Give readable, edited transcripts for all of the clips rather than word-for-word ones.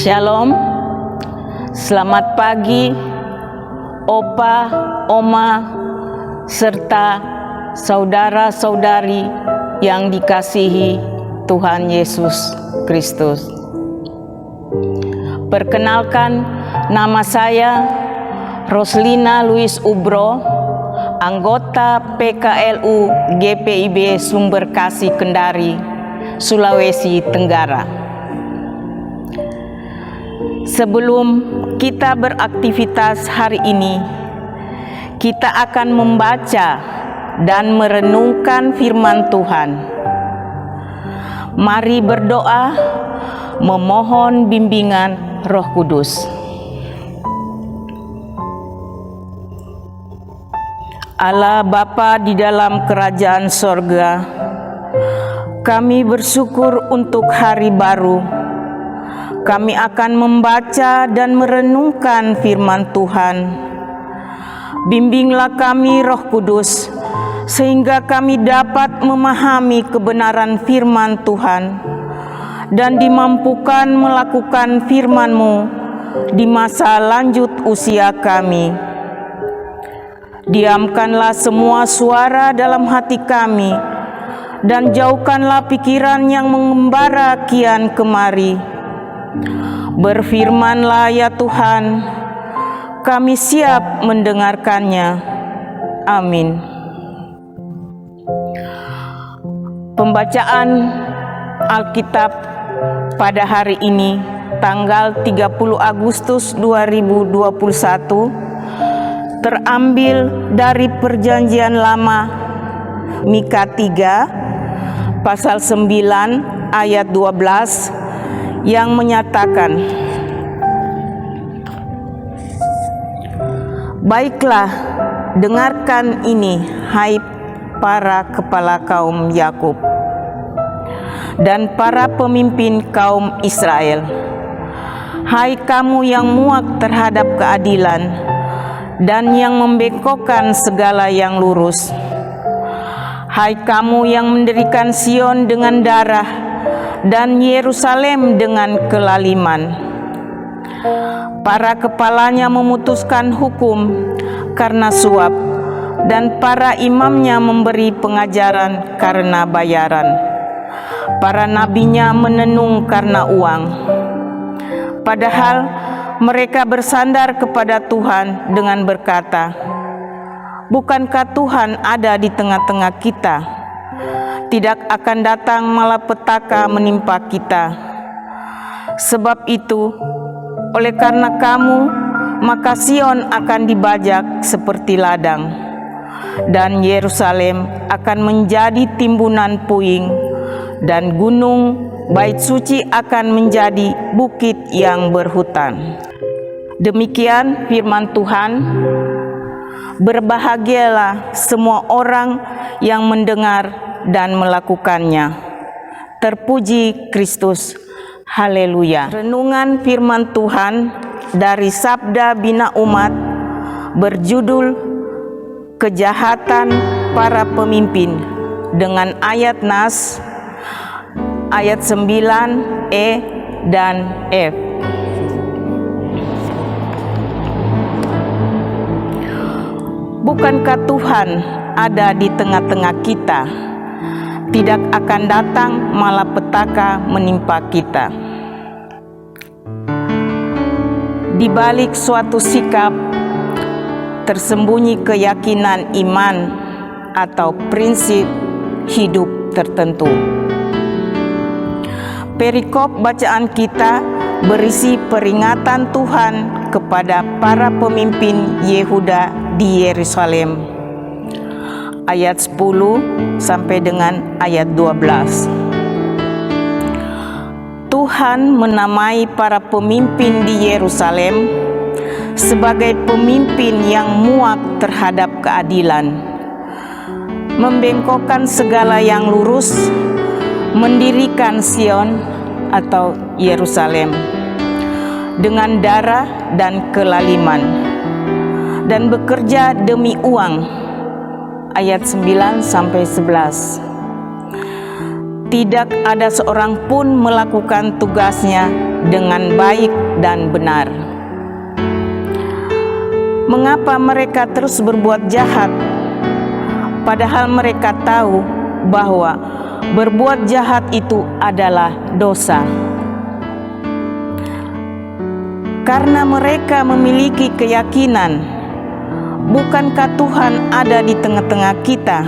Shalom, selamat pagi, Opa, Oma, serta saudara-saudari yang dikasihi Tuhan Yesus Kristus. Perkenalkan, nama saya Roslina Louis Ubro, anggota PKLU GPIB Sumberkasih Kendari, Sulawesi Tenggara. Sebelum kita beraktivitas hari ini, kita akan membaca dan merenungkan firman Tuhan. Mari berdoa, memohon bimbingan Roh Kudus. Allah Bapa di dalam kerajaan sorga, kami bersyukur untuk hari baru. Kami akan membaca dan merenungkan firman Tuhan. Bimbinglah kami Roh Kudus, sehingga kami dapat memahami kebenaran firman Tuhan dan dimampukan melakukan firman-Mu di masa lanjut usia kami. Diamkanlah semua suara dalam hati kami, dan jauhkanlah pikiran yang mengembara kian kemari. Berfirmanlah ya Tuhan, kami siap mendengarkannya. Amin. Pembacaan Alkitab pada hari ini, tanggal 30 Agustus 2021, terambil dari Perjanjian Lama, Mika 3, pasal 9 ayat 12, yang menyatakan, "Baiklah, dengarkan ini, hai para kepala kaum Yakub dan para pemimpin kaum Israel. Hai kamu yang muak terhadap keadilan dan yang membengkokkan segala yang lurus. Hai kamu yang mendirikan Sion dengan darah dan Yerusalem dengan kelaliman. Para kepalanya memutuskan hukum karena suap, dan para imamnya memberi pengajaran karena bayaran. Para nabinya menenung karena uang. Padahal mereka bersandar kepada Tuhan dengan berkata, 'Bukankah Tuhan ada di tengah-tengah kita? Tidak akan datang malapetaka menimpa kita.' Sebab itu, oleh karena kamu, maka Sion akan dibajak seperti ladang, dan Yerusalem akan menjadi timbunan puing, dan gunung Bait Suci akan menjadi bukit yang berhutan." Demikian firman Tuhan. Berbahagialah semua orang yang mendengar dan melakukannya. Terpuji Kristus. Haleluya. Renungan firman Tuhan dari Sabda Bina Umat berjudul Kejahatan Para Pemimpin, dengan ayat Nas ayat 9e dan F. Bukankah Tuhan ada di tengah-tengah kita? Tidak akan datang malapetaka menimpa kita. Di balik suatu sikap tersembunyi keyakinan iman atau prinsip hidup tertentu. Perikop bacaan kita berisi peringatan Tuhan kepada para pemimpin Yehuda di Yerusalem, ayat 10 sampai dengan ayat 12. Tuhan menamai para pemimpin di Yerusalem sebagai pemimpin yang muak terhadap keadilan, membengkokkan segala yang lurus, mendirikan Sion atau Yerusalem dengan darah dan kelaliman, dan bekerja demi uang, ayat 9 sampai 11. Tidak ada seorang pun melakukan tugasnya dengan baik dan benar. Mengapa mereka terus berbuat jahat, padahal mereka tahu bahwa berbuat jahat itu adalah dosa? Karena mereka memiliki keyakinan, bukankah Tuhan ada di tengah-tengah kita?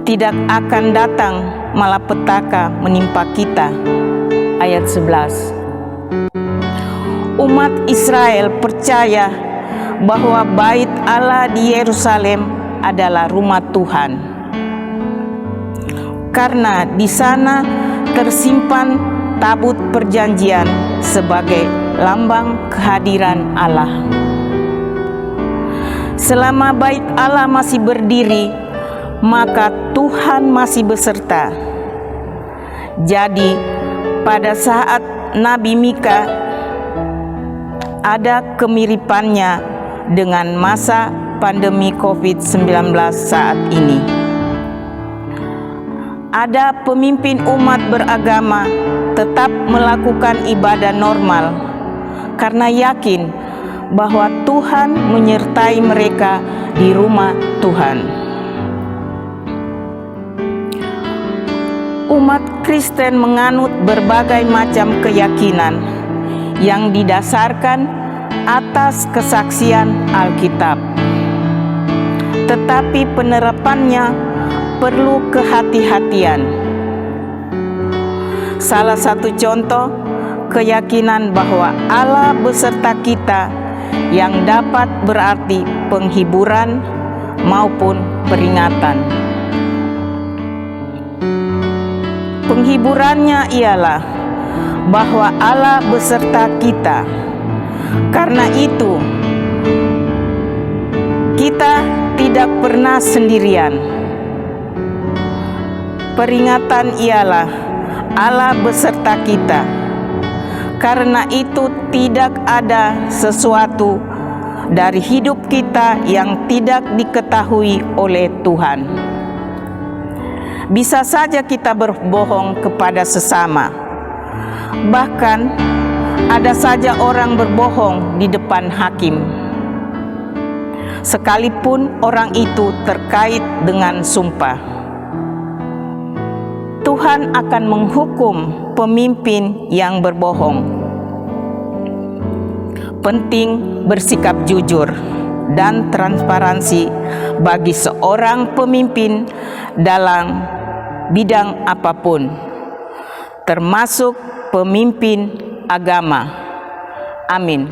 Tidak akan datang malapetaka menimpa kita. Ayat 11. Umat Israel percaya bahwa bait Allah di Yerusalem adalah rumah Tuhan, karena di sana tersimpan tabut perjanjian sebagai lambang kehadiran Allah. Selama bait Allah masih berdiri, maka Tuhan masih beserta. Jadi pada saat Nabi Mika, ada kemiripannya dengan masa pandemi COVID-19 saat ini. Ada pemimpin umat beragama tetap melakukan ibadah normal karena yakin bahwa Tuhan menyertai mereka di rumah Tuhan. Umat Kristen menganut berbagai macam keyakinan yang didasarkan atas kesaksian Alkitab, tetapi penerapannya perlu kehati-hatian. Salah satu contoh keyakinan bahwa Allah beserta kita yang dapat berarti penghiburan maupun peringatan. Penghiburannya ialah bahwa Allah beserta kita. Karena itu, kita tidak pernah sendirian. Peringatan ialah Allah beserta kita. Karena itu, tidak ada sesuatu dari hidup kita yang tidak diketahui oleh Tuhan. Bisa saja kita berbohong kepada sesama. Bahkan ada saja orang berbohong di depan hakim, sekalipun orang itu terkait dengan sumpah. Tuhan akan menghukum pemimpin yang berbohong. Penting bersikap jujur dan transparansi bagi seorang pemimpin dalam bidang apapun, termasuk pemimpin agama. Amin.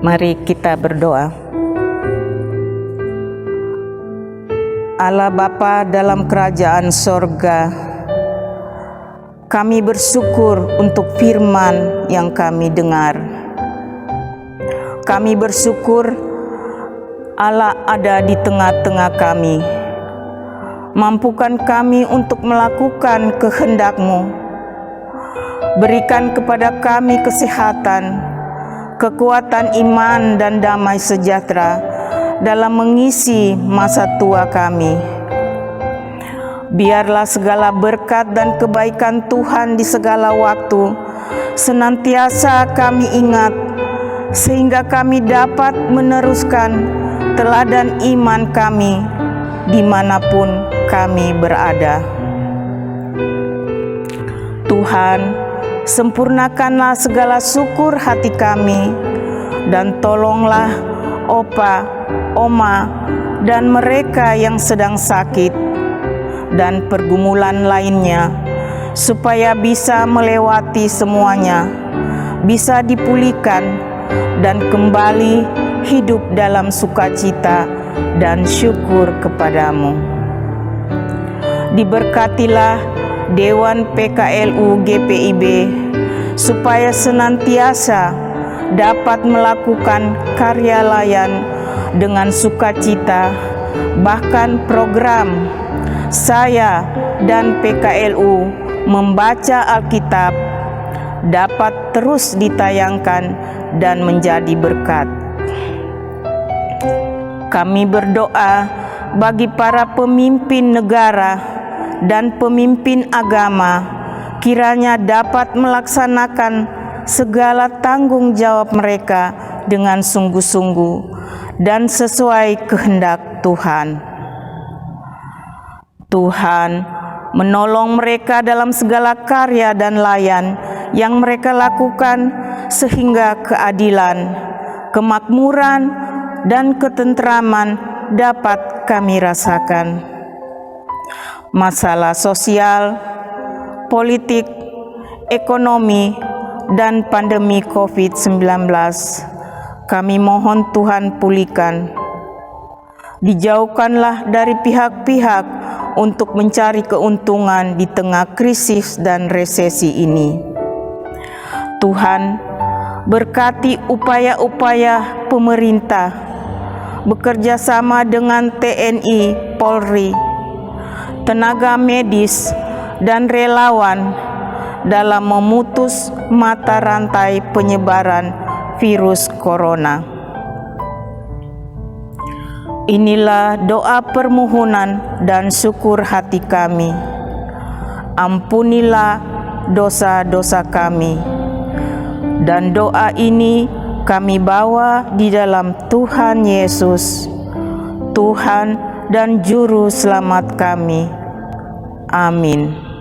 Mari kita berdoa. Allah Bapa dalam kerajaan sorga, kami bersyukur untuk firman yang kami dengar. Kami bersyukur Allah ada di tengah-tengah kami. Mampukan kami untuk melakukan kehendak-Mu. Berikan kepada kami kesehatan, kekuatan iman dan damai sejahtera dalam mengisi masa tua kami. Biarlah segala berkat dan kebaikan Tuhan di segala waktu senantiasa kami ingat, sehingga kami dapat meneruskan teladan iman kami dimanapun kami berada. Tuhan, sempurnakanlah segala syukur hati kami, dan tolonglah Opa, Oma, dan mereka yang sedang sakit, dan pergumulan lainnya, supaya bisa melewati semuanya, bisa dipulihkan dan kembali hidup dalam sukacita dan syukur kepadamu. Diberkatilah Dewan PKLU GPIB supaya senantiasa dapat melakukan karya layan dengan sukacita, bahkan program saya dan PKLU membaca Alkitab dapat terus ditayangkan dan menjadi berkat. Kami berdoa bagi para pemimpin negara dan pemimpin agama, kiranya dapat melaksanakan segala tanggung jawab mereka dengan sungguh-sungguh dan sesuai kehendak Tuhan. Tuhan menolong mereka dalam segala karya dan layan yang mereka lakukan, sehingga keadilan, kemakmuran, dan ketentraman dapat kami rasakan. Masalah sosial, politik, ekonomi, dan pandemi COVID-19, kami mohon Tuhan pulihkan. Dijauhkanlah dari pihak-pihak untuk mencari keuntungan di tengah krisis dan resesi ini. Tuhan, berkati upaya-upaya pemerintah bekerja sama dengan TNI, Polri, tenaga medis, dan relawan dalam memutus mata rantai penyebaran virus corona. Inilah doa permohonan dan syukur hati kami. Ampunilah dosa-dosa kami. Dan doa ini kami bawa di dalam Tuhan Yesus, Tuhan dan Juru Selamat kami. Amin.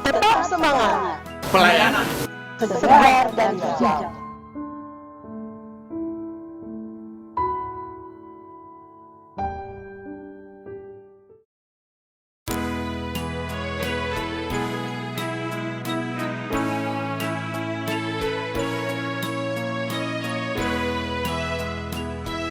Tetap semangat. Pelayanan Segar dan bijak.